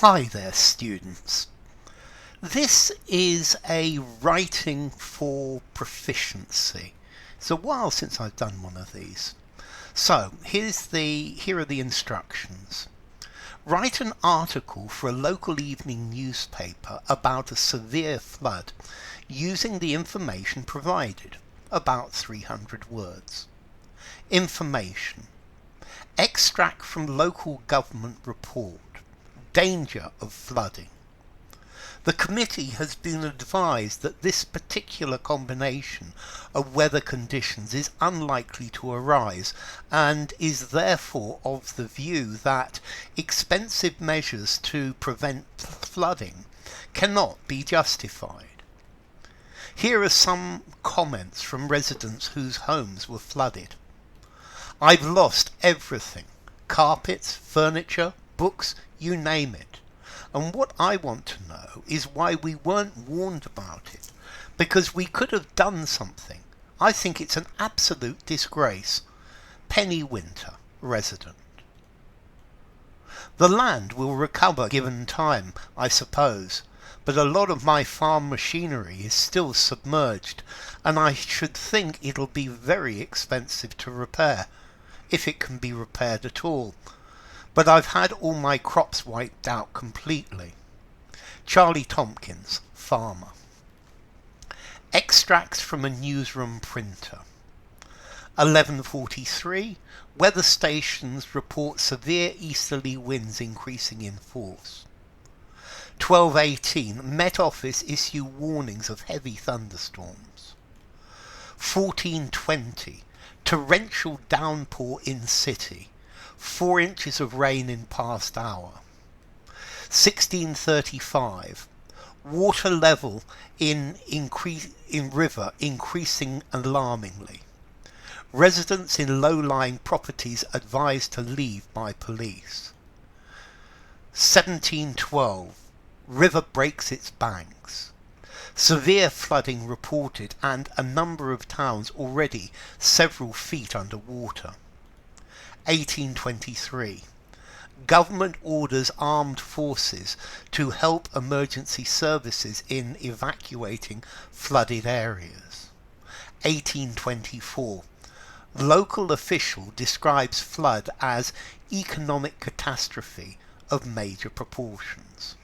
Hi there, students. This is a writing for proficiency. It's a while since I've done one of these. So here are the instructions. Write an article for a local evening newspaper about a severe flood using the information provided, about 300 words. Information. Extract from local government report. Danger of flooding. The committee has been advised that this particular combination of weather conditions is unlikely to arise and is therefore of the view that expensive measures to prevent flooding cannot be justified. Here are some comments from residents whose homes were flooded. I've lost everything. Carpets, furniture, books, you name it. And what I want to know is why we weren't warned about it. Because we could have done something. I think it's an absolute disgrace. Penny Winter, resident. The land will recover given time, I suppose. But a lot of my farm machinery is still submerged. And I should think it'll be very expensive to repair. If it can be repaired at all. But I've had all my crops wiped out completely. Charlie Tompkins, farmer. Extracts from a newsroom printer. 11:43. Weather stations report severe easterly winds increasing in force. 12:18. Met Office issue warnings of heavy thunderstorms. 14:20. Torrential downpour in city. 4 inches of rain in past hour. 16:35. Water level in river increasing alarmingly. Residents in low-lying properties advised to leave by police. 17:12. River breaks its banks. Severe flooding reported and a number of towns already several feet under water. 1823. Government orders armed forces to help emergency services in evacuating flooded areas. 1824. Local official describes flood as economic catastrophe of major proportions.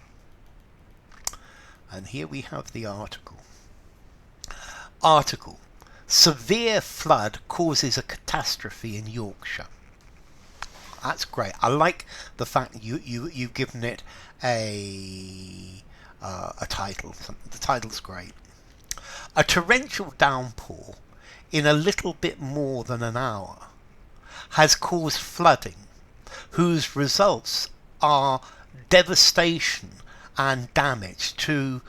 And here we have the article. Article. Severe flood causes a catastrophe in Yorkshire. That's great. I like the fact you've given it a title. The title's great. A torrential downpour in a little bit more than an hour has caused flooding, whose results are devastation and damage to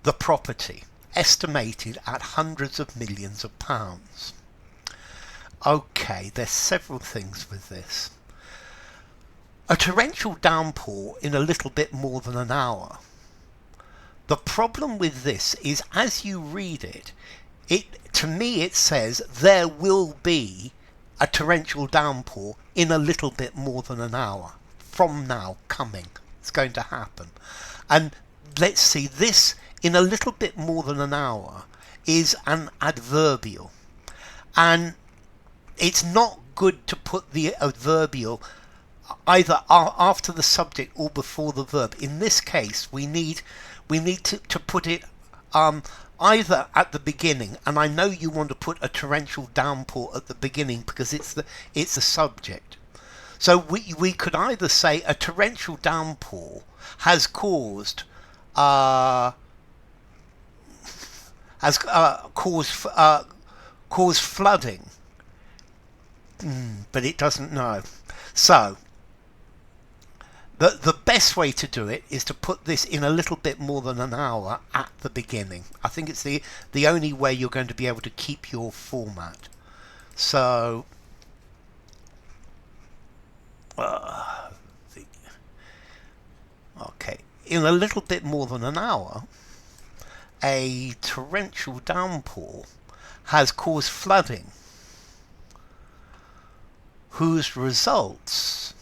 the property, estimated at hundreds of millions of pounds. Okay, there's several things with this. A torrential downpour in a little bit more than an hour. The problem with this is, as you read it, to me it says there will be a torrential downpour in a little bit more than an hour. From now, coming. It's going to happen. And let's see, this in a little bit more than an hour is an adverbial. And it's not good to put the adverbial either after the subject or before the verb. In this case, we need to put it either at the beginning, and I know you want to put a torrential downpour at the beginning because it's the subject. So we could either say a torrential downpour has caused flooding, but it doesn't know. So the best way to do it is to put this in a little bit more than an hour at the beginning. I think it's the only way you're going to be able to keep your format. So okay, in a little bit more than an hour, a torrential downpour has caused flooding, whose results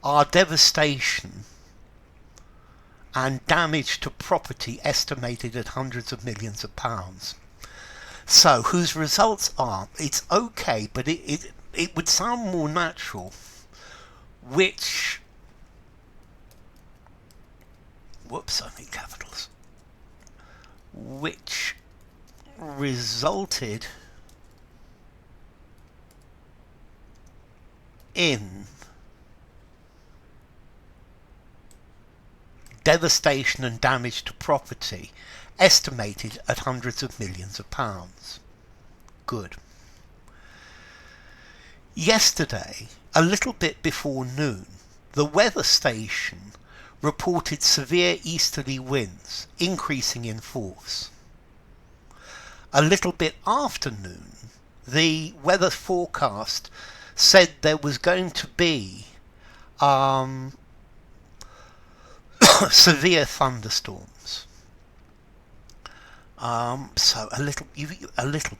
are devastation and damage to property estimated at hundreds of millions of pounds. So, whose results are, it's okay, but it would sound more natural, which, whoops, I mean capitals, which resulted in devastation and damage to property estimated at hundreds of millions of pounds. Good. Yesterday, a little bit before noon, the weather station reported severe easterly winds, increasing in force. A little bit after noon, the weather forecast said there was going to be severe thunderstorms. So a little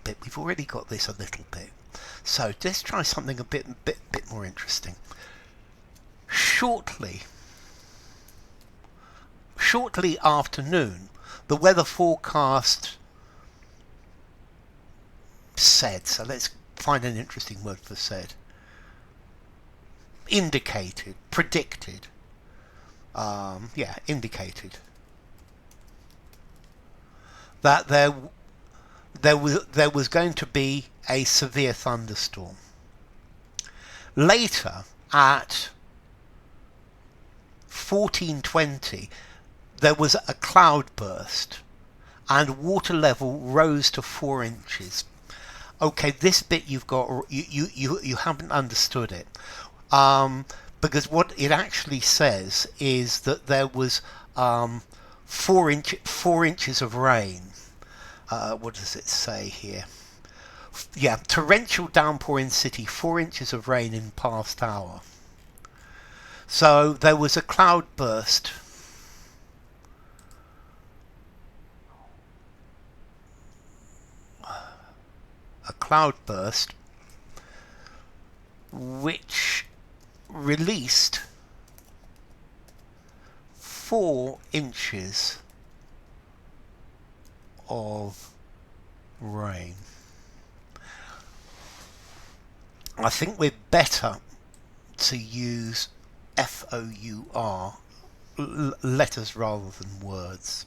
bit. We've already got this a little bit. So let's try something a bit more interesting. Shortly after noon, the weather forecast said. So let's find an interesting word for said. Indicated, predicted. Indicated that there was going to be a severe thunderstorm. Later, at 14:20, there was a cloudburst and water level rose to 4 inches. Okay, this bit you've got, you haven't understood it. Because what it actually says is that there was 4 inches of rain. What does it say here? Yeah, torrential downpour in city, 4 inches of rain in past hour. So there was a cloudburst. A cloudburst which released 4 inches of rain. I think we're better to use FOUR, letters rather than words.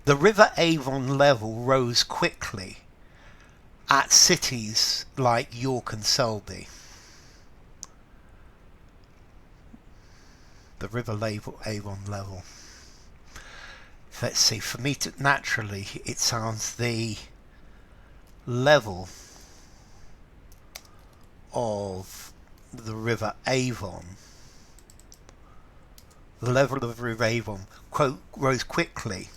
The River Avon level rose quickly at cities like York and Selby. The River Avon level. Let's see, for me to, naturally it sounds the level of the River Avon. The level of the River Avon, quote, rose quickly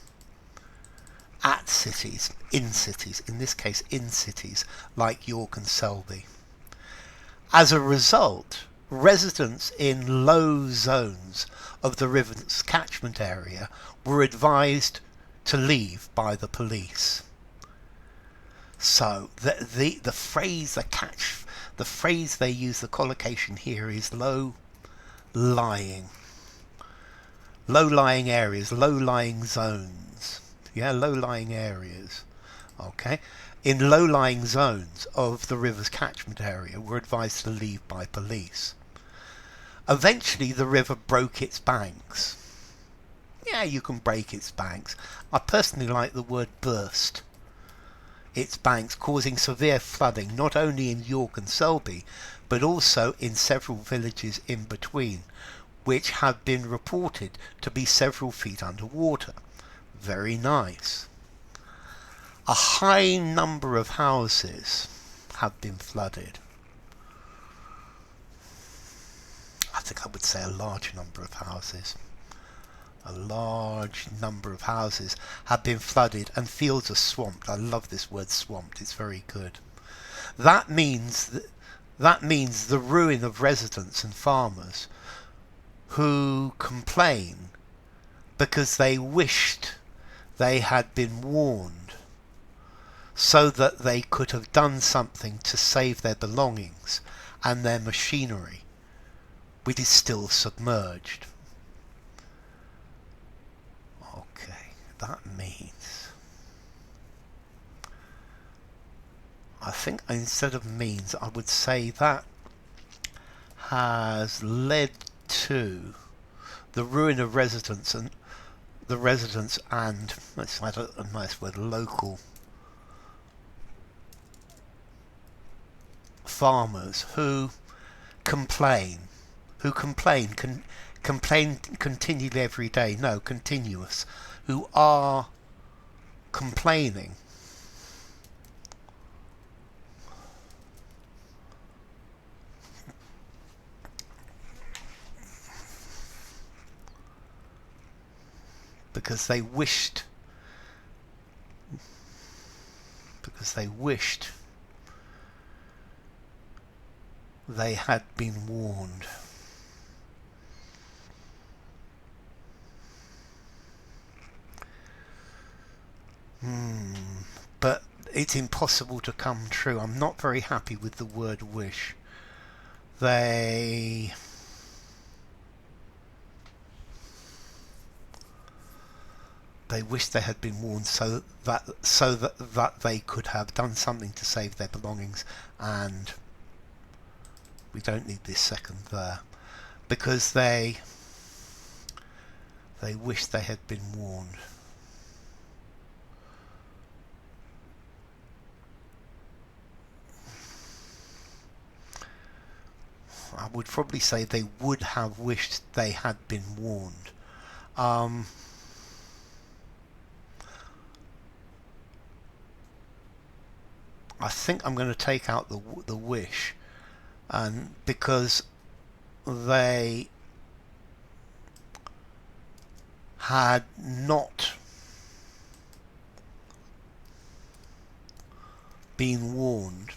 at cities, in this case in cities like York and Selby. As a result, residents in low zones of the river's catchment area were advised to leave by the police. So the phrase they use, the collocation here is low-lying areas, low-lying zones. Yeah, low-lying areas. Okay, in low-lying zones of the river's catchment area were advised to leave by police. Eventually, the river broke its banks. Yeah, you can break its banks. I personally like the word burst its banks, causing severe flooding not only in York and Selby, but also in several villages in between, which have been reported to be several feet underwater. Very nice. A high number of houses have been flooded. I think I would say a large number of houses. A large number of houses have been flooded and fields are swamped. I love this word swamped, it's very good. That means the ruin of residents and farmers who complain because they wished they had been warned so that they could have done something to save their belongings and their machinery, which is still submerged. Okay, that means, I think instead of means, I would say that has led to the ruin of residents and let's add a nice word, local farmers who complain continually every day, no, continuous, who are complaining because they wished they had been warned. But it's impossible to come true. I'm not very happy with the word wish. They wish they had been warned so that they could have done something to save their belongings, and we don't need this second there, because they wish they had been warned. I would probably say they would have wished they had been warned. I think I'm going to take out the wish, and because they had not been warned.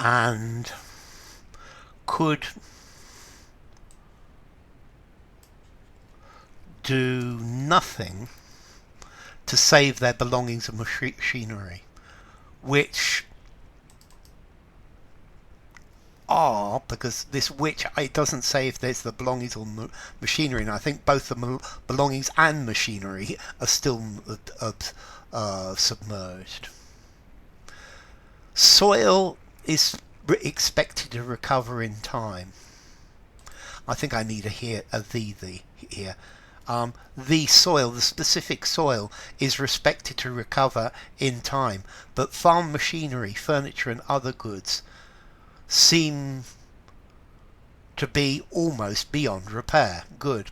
And could do nothing to save their belongings and machinery, which are, because this which, it doesn't say if there's the belongings or machinery, and I think both the belongings and machinery are still submerged. Soil is expected to recover in time. I think I need a the here. The soil, the specific soil, is expected to recover in time, but farm machinery, furniture and other goods seem to be almost beyond repair. Good.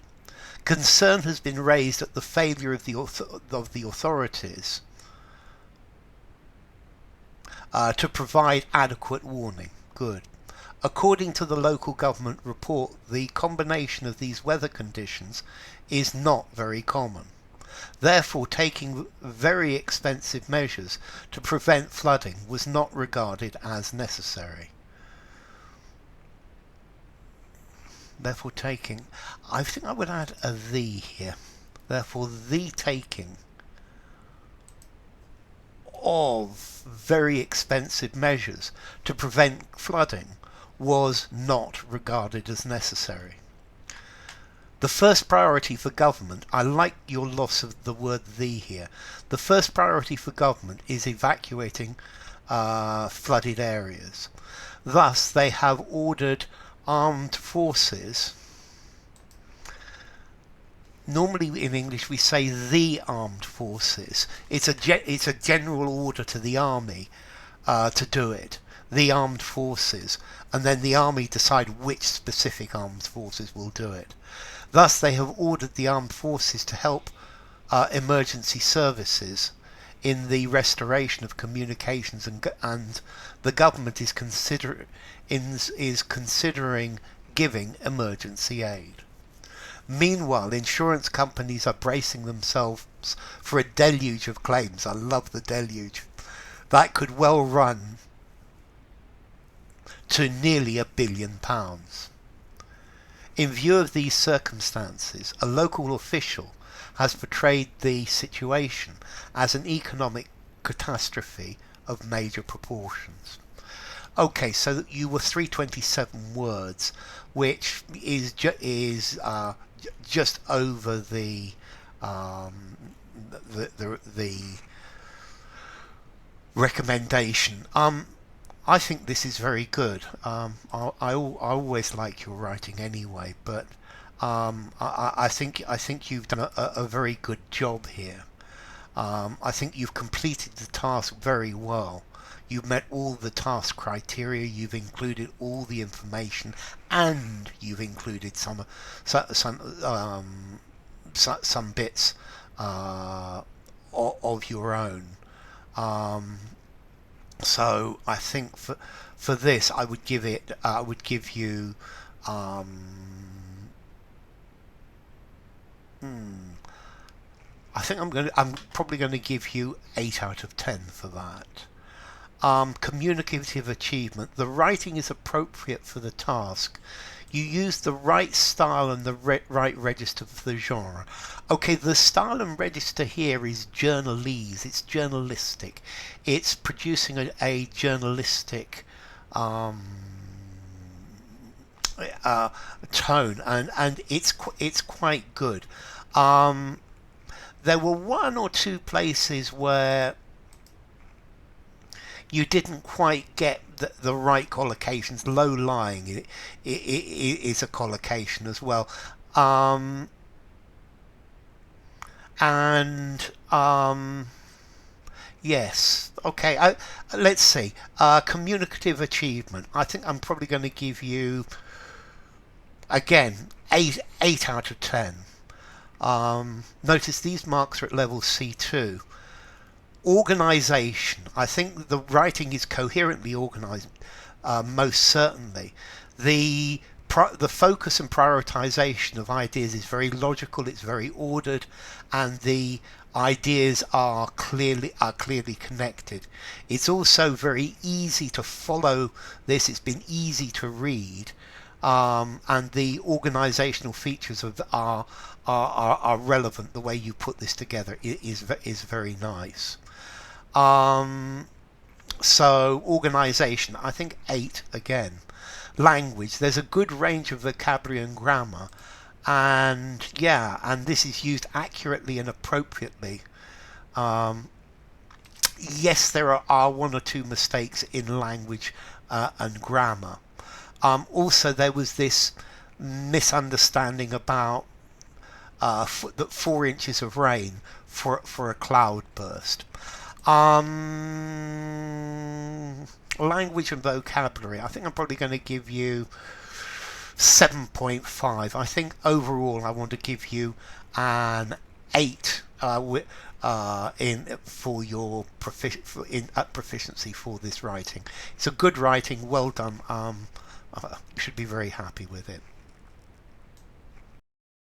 Concern has been raised at the failure of the authorities to provide adequate warning. Good. According to the local government report, the combination of these weather conditions is not very common. Therefore, taking very expensive measures to prevent flooding was not regarded as necessary. Therefore, taking, I think I would add a the here. Therefore, the taking of very expensive measures to prevent flooding was not regarded as necessary. The first priority for government, I like your loss of the word the here. The first priority for government is evacuating flooded areas. Thus, they have ordered armed forces. Normally in English we say the armed forces. It's a general order to the army to do it. The armed forces, and then the army decide which specific armed forces will do it. Thus they have ordered the armed forces to help emergency services in the restoration of communications, and the government is considering giving emergency aid. Meanwhile, insurance companies are bracing themselves for a deluge of claims. I love the deluge. That could well run to nearly £1 billion. In view of these circumstances, a local official has portrayed the situation as an economic catastrophe of major proportions. Okay, so you were 327 words, which is just over the recommendation. I think this is very good. I always like your writing anyway, but I think you've done a very good job here. I think you've completed the task very well. You've met all the task criteria. You've included all the information, and you've included some bits of your own. So I think for this, I would give you I think I'm probably going to give you 8 out of 10 for that. Communicative achievement. The writing is appropriate for the task. You use the right style and the right register for the genre. Okay, the style and register here is journalese. It's journalistic. It's producing a journalistic tone, and it's quite good. There were 1 or 2 places where you didn't quite get the right collocations. Low lying is a collocation as well. Yes, okay, let's see. Communicative achievement. I think I'm probably going to give you, again, 8 out of 10. Notice these marks are at level C2. Organisation. I think the writing is coherently organised, most certainly. The focus and prioritisation of ideas is very logical. It's very ordered, and the ideas are clearly connected. It's also very easy to follow this. It's been easy to read, and the organisational features are relevant. The way you put this together is very nice. So organisation, I think 8 again. Language, there's a good range of vocabulary and grammar, and this is used accurately and appropriately. Yes, there are 1 or 2 mistakes in language and grammar. Also, there was this misunderstanding about 4 inches of rain for a cloud burst. Language and vocabulary, I think I'm probably going to give you 7.5. I think overall I want to give you an 8 for your proficiency for this writing. It's a good writing, well done. You should be very happy with it.